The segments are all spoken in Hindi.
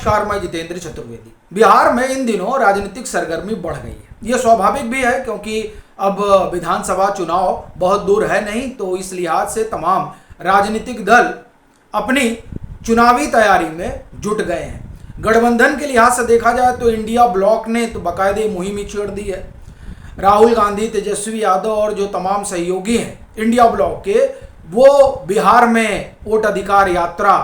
नमस्कार, मैं जितेंद्र चतुर्वेदी। बिहार में इन दिनों राजनीतिक सरगर्मी बढ़ गई है। ये स्वाभाविक भी है क्योंकि अब विधानसभा चुनाव बहुत दूर है नहीं, तो इस लिहाज से तमाम राजनीतिक दल अपनी चुनावी तैयारी में जुट गए हैं। गठबंधन के लिहाज से देखा जाए तो इंडिया ब्लॉक ने तो बाकायदे मुहिम छेड़ दी है। राहुल गांधी, तेजस्वी यादव और जो तमाम सहयोगी हैं इंडिया ब्लॉक के, वो बिहार में वोट अधिकार यात्रा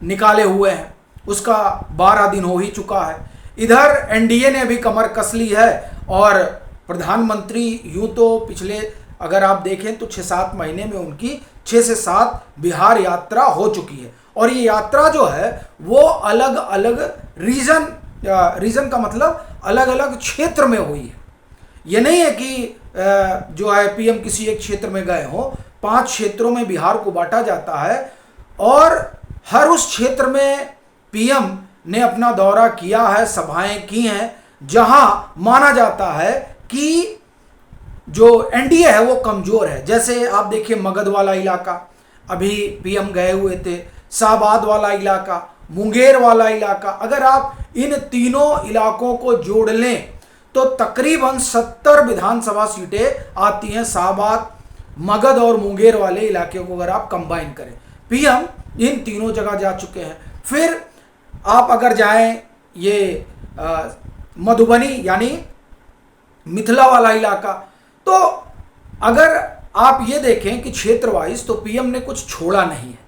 निकाले हुए हैं। उसका 12 दिन हो ही चुका है। इधर एनडीए ने भी कमर कस ली है और प्रधानमंत्री यूं तो पिछले अगर आप देखें तो 6-7 महीने में उनकी 6 से 7 बिहार यात्रा हो चुकी है। और ये यात्रा जो है वो अलग अलग रीजन का मतलब अलग अलग क्षेत्र में हुई है। ये नहीं है कि जो है पीएम किसी एक क्षेत्र में गए हो। 5 क्षेत्रों में बिहार को बांटा जाता है और हर उस क्षेत्र में पीएम ने अपना दौरा किया है, सभाएं की हैं, जहां माना जाता है कि जो एनडीए है वो कमजोर है। जैसे आप देखिए मगध वाला इलाका अभी पीएम गए हुए थे, शाहबाद वाला इलाका, मुंगेर वाला इलाका। अगर आप इन तीनों इलाकों को जोड़ लें तो तकरीबन 70 विधानसभा सीटें आती हैं। शाहबाद, मगध और मुंगेर वाले इलाके को अगर आप कंबाइन करें, पीएम इन तीनों जगह जा चुके हैं। फिर आप अगर जाएं ये मधुबनी यानी मिथिला वाला इलाका, तो अगर आप ये देखें कि क्षेत्र वाइज तो पीएम ने कुछ छोड़ा नहीं है।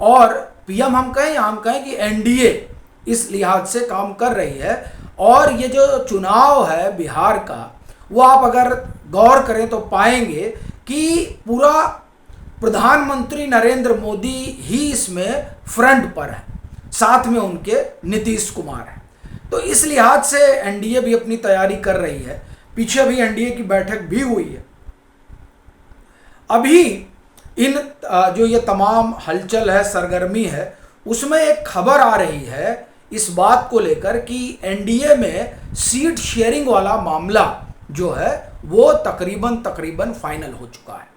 और पीएम हम कहें कि एनडीए इस लिहाज से काम कर रही है। और ये जो चुनाव है बिहार का, वो आप अगर गौर करें तो पाएंगे कि पूरा प्रधानमंत्री नरेंद्र मोदी ही इसमें फ्रंट पर है, साथ में उनके नीतीश कुमार है। तो इस लिहाज से एनडीए भी अपनी तैयारी कर रही है। पीछे भी एनडीए की बैठक भी हुई है। अभी इन जो ये तमाम हलचल है, सरगर्मी है, उसमें एक खबर आ रही है इस बात को लेकर कि एनडीए में सीट शेयरिंग वाला मामला जो है वो तकरीबन फाइनल हो चुका है।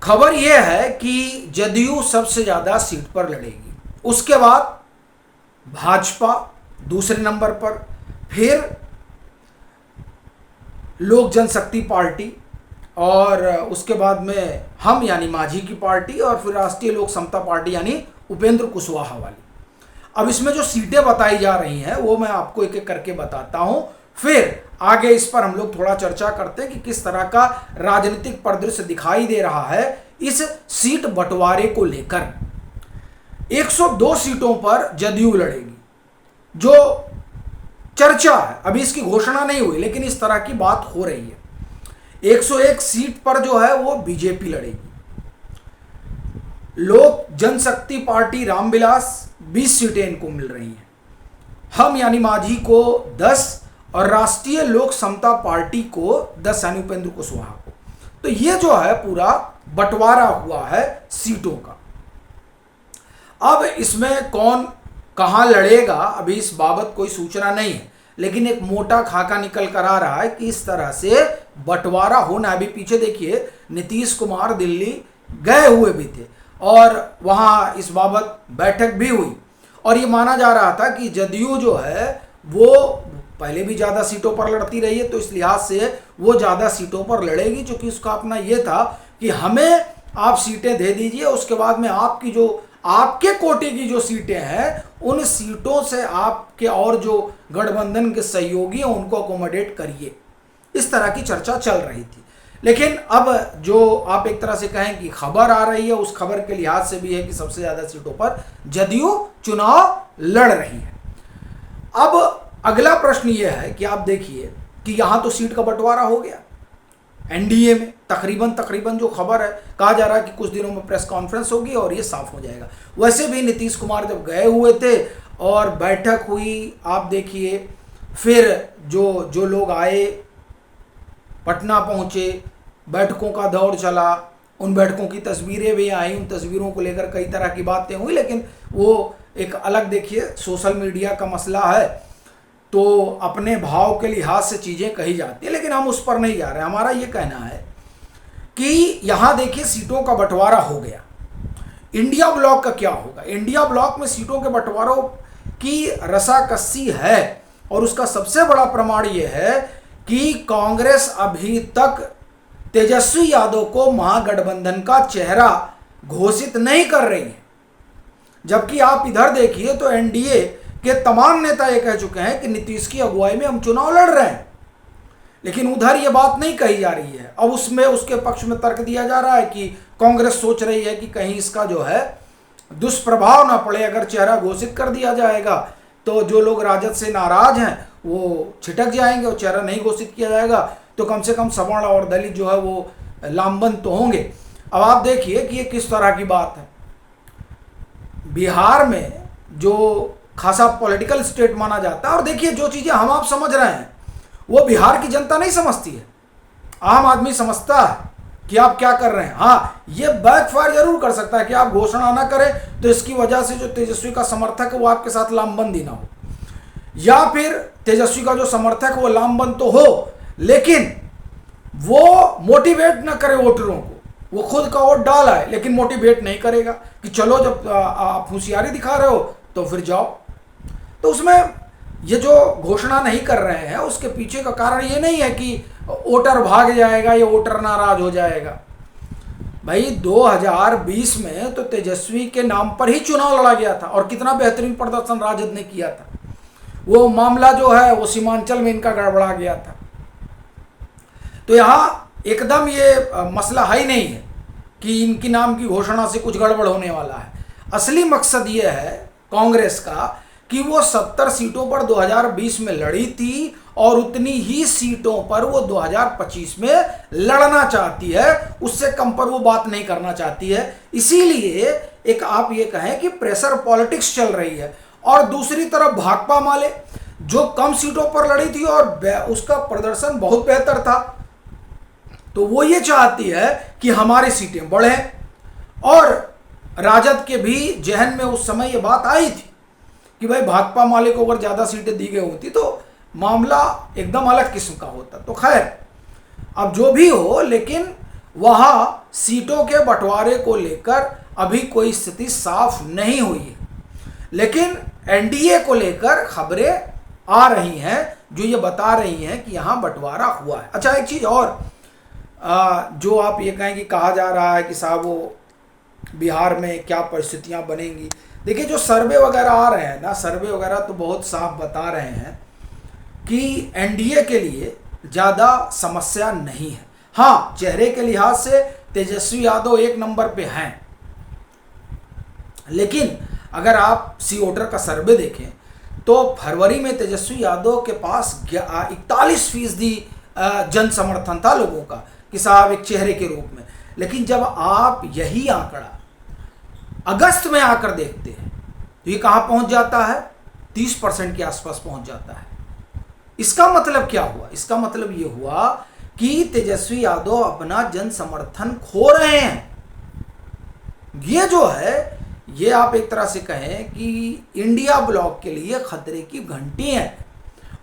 खबर यह है कि जदयू सबसे ज्यादा सीट पर लड़ेगी, उसके बाद भाजपा दूसरे नंबर पर, फिर लोक जनशक्ति पार्टी और उसके बाद में हम यानी माझी की पार्टी और फिर राष्ट्रीय लोक समता पार्टी यानी उपेंद्र कुशवाहा वाली। अब इसमें जो सीटें बताई जा रही हैं वो मैं आपको एक एक करके बताता हूं, फिर आगे इस पर हम लोग थोड़ा चर्चा करते हैं कि किस तरह का राजनीतिक परिदृश्य दिखाई दे रहा है इस सीट बंटवारे को लेकर। 102 सीटों पर जदयू लड़ेगी, जो चर्चा है, अभी इसकी घोषणा नहीं हुई लेकिन इस तरह की बात हो रही है। 101 सीट पर जो है वो बीजेपी लड़ेगी। लोक जनशक्ति पार्टी रामविलास 20 सीटें इनको मिल रही हैं। हम यानी माझी को 10 और राष्ट्रीय लोक समता पार्टी को 10 यानी उपेंद्र कुशवाहा को। तो ये जो है पूरा बंटवारा हुआ है सीटों का। अब इसमें कौन कहां लड़ेगा अभी इस बाबत कोई सूचना नहीं है, लेकिन एक मोटा खाका निकल कर आ रहा है कि इस तरह से बंटवारा होना। अभी पीछे देखिए नीतीश कुमार दिल्ली गए हुए भी थे और वहां इस बाबत बैठक भी हुई और ये माना जा रहा था कि जदयू जो है वो पहले भी ज़्यादा सीटों पर लड़ती रही है, तो इस लिहाज से वो ज़्यादा सीटों पर लड़ेगी, क्योंकि उसका अपना ये था कि हमें आप सीटें दे दीजिए, उसके बाद में आपकी जो आपके कोटे की जो सीटें हैं उन सीटों से आपके और जो गठबंधन के सहयोगी हैं उनको अकोमोडेट करिए। इस तरह की चर्चा चल रही थी। लेकिन अब जो आप एक तरह से कहें कि खबर आ रही है, उस खबर के लिहाज से भी है कि सबसे ज्यादा सीटों पर जदयू चुनाव लड़ रही है। अब अगला प्रश्न यह है कि आप देखिए कि यहां तो सीट का बंटवारा हो गया एनडीए में, तकरीबन जो खबर है, कहा जा रहा है कि कुछ दिनों में प्रेस कॉन्फ्रेंस होगी और ये साफ हो जाएगा। वैसे भी नीतीश कुमार जब गए हुए थे और बैठक हुई, आप देखिए फिर जो लोग आए, पटना पहुंचे, बैठकों का दौर चला, उन बैठकों की तस्वीरें भी आई, उन तस्वीरों को लेकर कई तरह की बातें हुई, लेकिन वो एक अलग देखिए सोशल मीडिया का मसला है, तो अपने भाव के लिहाज से चीज़ें कही जाती है, लेकिन हम उस पर नहीं जा रहे। हमारा ये कहना है कि यहाँ देखिए सीटों का बंटवारा हो गया। इंडिया ब्लॉक का क्या होगा? इंडिया ब्लॉक में सीटों के बंटवारों की रसाकसी है। और उसका सबसे बड़ा प्रमाण यह है कि कांग्रेस अभी तक तेजस्वी यादव को महागठबंधन का चेहरा घोषित नहीं कर रही है। जबकि आप इधर देखिए तो एनडीए के तमाम नेता ये कह चुके हैं कि नीतीश की अगुवाई में हम चुनाव लड़ रहे हैं, लेकिन उधर ये बात नहीं कही जा रही है। अब उसमें उसके पक्ष में तर्क दिया जा रहा है कि कांग्रेस सोच रही है कि कहीं इसका जो है दुष्प्रभाव ना पड़े, अगर चेहरा घोषित कर दिया जाएगा तो जो लोग राजद से नाराज हैं वो छिटक जाएंगे, और चेहरा नहीं घोषित किया जाएगा तो कम से कम सवर्ण और दलित जो है वो लामबंद तो होंगे। अब आप देखिए कि ये किस तरह की बात है। बिहार में जो खासा पॉलिटिकल स्टेट माना जाता है, और देखिए जो चीज़ें हम आप समझ रहे हैं वो बिहार की जनता नहीं समझती है। आम आदमी समझता है कि आप क्या कर रहे हैं। हाँ, ये बैकफायर जरूर कर सकता है कि आप घोषणा ना करें तो इसकी वजह से जो तेजस्वी का समर्थक है वो आपके साथ लामबंदी ना हो, या फिर तेजस्वी का जो समर्थक है वो लामबंद तो हो लेकिन वो मोटिवेट ना करे वोटरों को। वो खुद का वोट डाला है लेकिन मोटिवेट नहीं करेगा कि चलो जब आप होशियारी दिखा रहे हो तो फिर जाओ। तो उसमें ये जो घोषणा नहीं कर रहे हैं उसके पीछे का कारण ये नहीं है कि वोटर भाग जाएगा या वोटर नाराज हो जाएगा। भाई 2020 में तो तेजस्वी के नाम पर ही चुनाव लड़ा गया था और कितना बेहतरीन प्रदर्शन राजद ने किया था। वो मामला जो है वो सीमांचल में इनका गड़बड़ा गया था। तो यहाँ एकदम ये मसला है ही नहीं है कि इनकी नाम की घोषणा से कुछ गड़बड़ होने वाला है। असली मकसद ये है कांग्रेस का कि वो 70 सीटों पर 2020 में लड़ी थी और उतनी ही सीटों पर वो 2025 में लड़ना चाहती है, उससे कम पर वो बात नहीं करना चाहती है। इसीलिए एक आप ये कहें कि प्रेशर पॉलिटिक्स चल रही है। और दूसरी तरफ भाकपा माले जो कम सीटों पर लड़ी थी और उसका प्रदर्शन बहुत बेहतर था, तो वो ये चाहती है कि हमारी सीटें बढ़ें। और राजद के भी जहन में उस समय ये बात आई थी कि भाई भाकपा माले को अगर ज़्यादा सीटें दी गई होती तो मामला एकदम अलग किस्म का होता। तो खैर अब जो भी हो, लेकिन वहाँ सीटों के बंटवारे को लेकर अभी कोई स्थिति साफ नहीं हुई है, लेकिन एनडीए को लेकर खबरें आ रही हैं जो ये बता रही हैं कि यहाँ बंटवारा हुआ है। अच्छा, एक चीज़ और जो आप ये कहें कि कहा जा रहा है कि साहब वो बिहार में क्या परिस्थितियाँ बनेंगी। देखिए जो सर्वे वगैरह आ रहे हैं ना, सर्वे वगैरह तो बहुत साफ बता रहे हैं कि एनडीए के लिए ज़्यादा समस्या नहीं है। हाँ, चेहरे के लिहाज से तेजस्वी यादव एक नंबर पे हैं, लेकिन अगर आप सी वोटर का सर्वे देखें तो फरवरी में तेजस्वी यादव के पास 41% जन समर्थन था लोगों का कि साहब एक चेहरे के रूप में। लेकिन जब आप यही आंकड़ा अगस्त में आकर देखते हैं तो ये कहाँ पहुंच जाता है, 30% के आसपास पहुंच जाता है। इसका मतलब क्या हुआ? इसका मतलब ये हुआ कि तेजस्वी यादव अपना जन समर्थन खो रहे हैं। ये जो है ये आप एक तरह से कहें कि इंडिया ब्लॉक के लिए खतरे की घंटी है,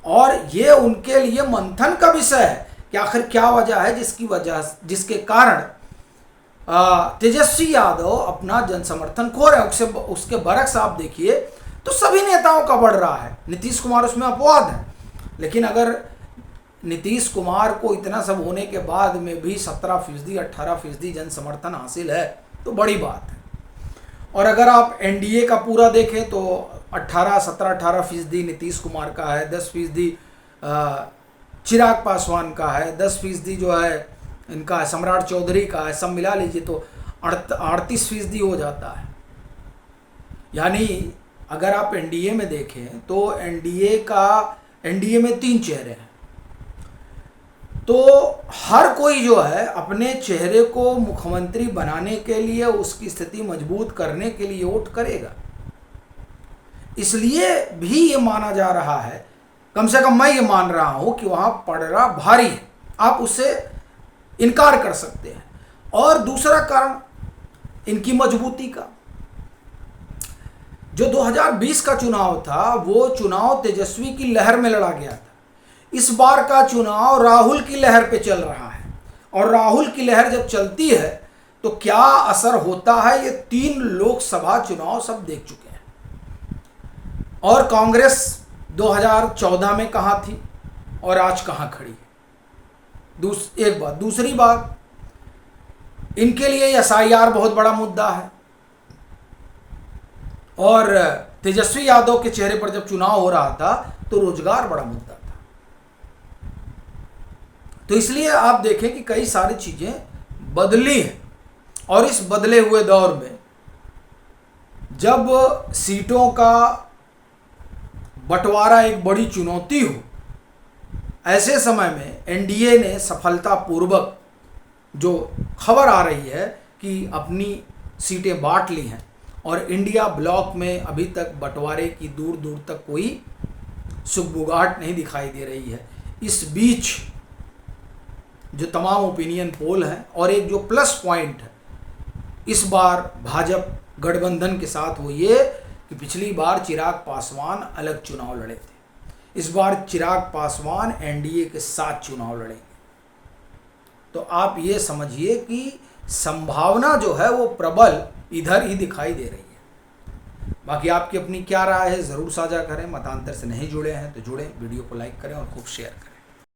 और ये उनके लिए मंथन का विषय है कि आखिर क्या वजह है जिसके कारण तेजस्वी यादव अपना जन समर्थन खो रहे हैं। उसके बरक्स आप देखिए तो सभी नेताओं का बढ़ रहा है। नीतीश कुमार उसमें अपवाद है, लेकिन अगर नीतीश कुमार को इतना सब होने के बाद में भी 17%, 18% जन समर्थन हासिल है तो बड़ी बात है। और अगर आप एनडीए का पूरा देखें तो 17-18% नीतीश कुमार का है, 10% चिराग पासवान का है, 10% जो है इनका सम्राट चौधरी का है। सब मिला लीजिए तो 38% हो जाता है। यानी अगर आप एनडीए में देखें तो एनडीए में 3 चेहरे हैं, तो हर कोई जो है अपने चेहरे को मुख्यमंत्री बनाने के लिए, उसकी स्थिति मजबूत करने के लिए वोट करेगा। इसलिए भी ये माना जा रहा है, कम से कम मैं ये मान रहा हूं कि वहां पड़रा भारी है, आप उससे इनकार कर सकते हैं। और दूसरा कारण इनकी मजबूती का, जो 2020 का चुनाव था वो चुनाव तेजस्वी की लहर में लड़ा गया था। इस बार का चुनाव राहुल की लहर पे चल रहा है, और राहुल की लहर जब चलती है तो क्या असर होता है ये 3 लोकसभा चुनाव सब देख चुके हैं। और कांग्रेस 2014 में कहाँ थी और आज कहाँ खड़ी है। एक बात। दूसरी बात, इनके लिए एसआईआर बहुत बड़ा मुद्दा है और तेजस्वी यादव के चेहरे पर जब चुनाव हो रहा था तो रोजगार बड़ा मुद्दा था। तो इसलिए आप देखें कि कई सारी चीजें बदली हैं और इस बदले हुए दौर में जब सीटों का बंटवारा एक बड़ी चुनौती हो, ऐसे समय में एनडीए ने सफलतापूर्वक, जो खबर आ रही है कि अपनी सीटें बांट ली हैं और इंडिया ब्लॉक में अभी तक बंटवारे की दूर दूर तक कोई सुगबुगाहट नहीं दिखाई दे रही है। इस बीच जो तमाम ओपिनियन पोल हैं और एक जो प्लस पॉइंट है इस बार भाजपा गठबंधन के साथ वो ये कि पिछली बार चिराग पासवान अलग चुनाव लड़े थे, इस बार चिराग पासवान एनडीए के साथ चुनाव लड़ेंगे। तो आप ये समझिए कि संभावना जो है वो प्रबल इधर ही दिखाई दे रही है। बाकी आपकी अपनी क्या राय है ज़रूर साझा करें। मतांतर से नहीं जुड़े हैं तो जुड़ें, वीडियो को लाइक करें और खूब शेयर करें।